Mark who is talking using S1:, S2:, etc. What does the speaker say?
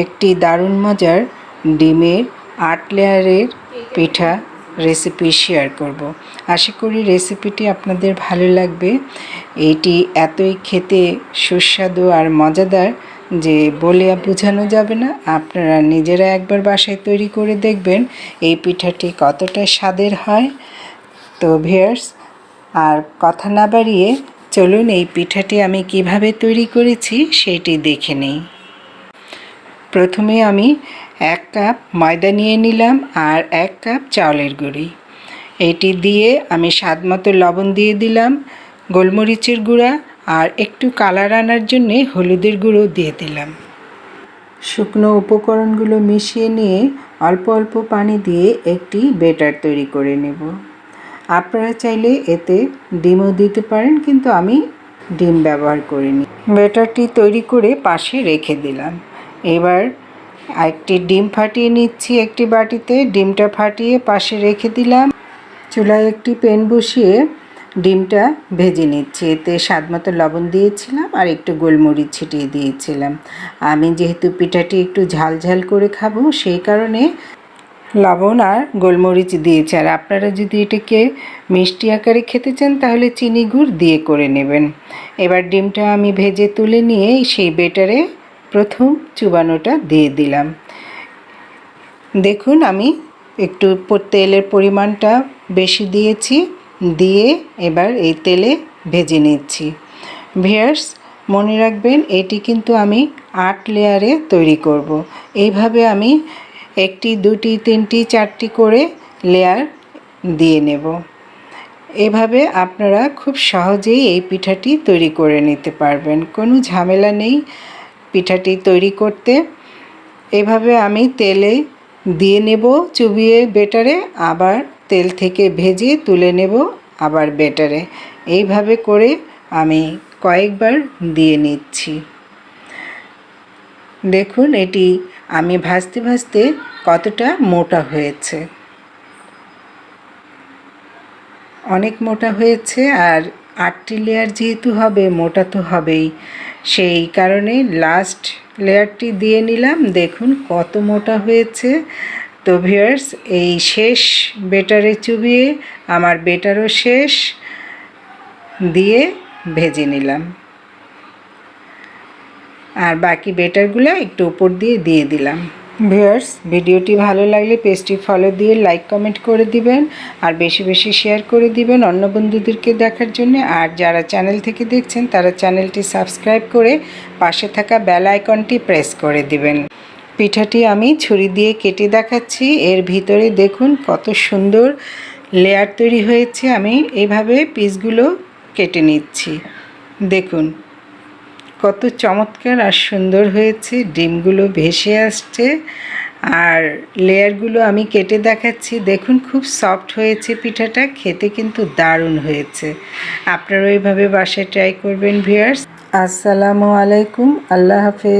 S1: একটি দারুণ মজার ডিমের ৮ লেয়ারের পিঠা রেসিপি শেয়ার করব। আশা করি রেসিপিটি আপনাদের ভালো লাগবে। এটি এতই খেতে সুস্বাদু আর মজাদার যে বলে বোঝানো যাবে না। আপনারা নিজেরা একবার বাসায় তৈরি করে দেখবেন এই পিঠাটি কতটা স্বাদের হয়। তো ভিউয়ার্স, আর কথা না বাড়িয়ে চলুন এই পিঠাটি আমি কিভাবে তৈরি করেছি সেটি দেখে নিই। প্রথমে আমি 1 কাপ ময়দা নিয়ে নিলাম আর 1 কাপ চাউলের গুঁড়ি। এটি দিয়ে আমি স্বাদমতো লবণ দিয়ে দিলাম, গোলমরিচের গুঁড়া আর একটু কালার আনার জন্য হলুদের গুঁড়ো দিয়ে দিলাম। শুকনো উপকরণগুলো মিশিয়ে নিয়ে অল্প অল্প পানি দিয়ে একটি ব্যাটার তৈরি করে নেব। আপনারা চাইলে এতে ডিমও দিতে পারেন, কিন্তু আমি ডিম ব্যবহার করিনি। ব্যাটারটি তৈরি করে পাশে রেখে দিলাম। এবার একটি ডিম ফাটিয়ে নিচ্ছি একটি বাটিতে। ডিমটা ফাটিয়ে পাশে রেখে দিলাম। চুলায় একটি প্যান বসিয়ে ডিমটা ভেজে নিচ্ছি। এতে স্বাদমতো লবণ দিয়েছিলাম আর একটু গোলমরিচ ছিটিয়ে দিয়েছিলাম। আমি যেহেতু পিঠাটি একটু ঝাল ঝাল করে খাবো, সেই কারণে লবণ আর গোলমরিচ দিয়েছি। আর আপনারা যদি এটাকে মিষ্টি আকারে খেতে চান তাহলে চিনি গুড় দিয়ে করে নেবেন। এবার ডিমটা আমি ভেজে তুলে নিয়ে সেই ব্যাটারে প্রথম চুবানোটা দিয়ে দিলাম। দেখুন আমি একটু তেলের পরিমাণটা বেশি দিয়েছি, দিয়ে এবার এই তেলে ভেজে নিচ্ছি। ভিউয়ার্স, মনে রাখবেন এটি কিন্তু আমি 8 লেয়ারে তৈরি করব। এইভাবে আমি 1টি 2টি 3টি 4টি করে লেয়ার দিয়ে নেব। এভাবে আপনারা খুব সহজেই এই পিঠাটি তৈরি করে নিতে পারবেন, কোনো ঝামেলা নেই পিঠাটি তৈরি করতে। এভাবে আমি তেলে দিয়ে নেব চুবিয়ে ব্যাটারে, আবার তেল থেকে ভেজে তুলে নেব আবার ব্যাটারে। এইভাবে করে আমি কয়েকবার দিয়ে নিচ্ছি। দেখুন এটি আমি ভাজতে ভাজতে কতটা মোটা হয়েছে, অনেক মোটা হয়েছে। আর 8টি লেয়ার যেহেতু হবে, মোটা তো হবেই, সেই কারণে লাস্ট লেয়ারটি দিয়ে নিলাম। দেখুন কত মোটা হয়েছে। তো ভিউয়ার্স, এই শেষ ব্যাটারে চুবিয়ে আমার ব্যাটারও শেষ দিয়ে ভেজে নিলাম। আর বাকি ব্যাটারগুলো একটু উপর দিয়ে দিয়ে দিলাম। ভিউয়ার্স, ভিডিওটি ভালো লাগলে পেজটি ফলো দিয়ে লাইক কমেন্ট করে দিবেন আর বেশি বেশি শেয়ার করে দিবেন অন্য বন্ধুদেরকে দেখার জন্য। আর যারা চ্যানেল থেকে দেখছেন তারা চ্যানেলটি সাবস্ক্রাইব করে পাশে থাকা বেল আইকনটি প্রেস করে দিবেন। পিঠাটি আমি ছুরি দিয়ে কেটে দেখাচ্ছি। এর ভিতরে দেখুন কত সুন্দর লেয়ার তৈরি হয়েছে। আমি এইভাবে পিসগুলো কেটে নিচ্ছি। দেখুন কত চমৎকার আর সুন্দর হয়েছে, ডিমগুলো ভেসে আসছে আর লেয়ারগুলো আমি কেটে দেখাচ্ছি। দেখুন খুব সফট হয়েছে পিঠাটা, খেতে কিন্তু দারুণ হয়েছে। আপনারা এইভাবে বাসায় ট্রাই করবেন ভিউয়ার্স। আসসালামু আলাইকুম, আল্লাহ হাফেজ।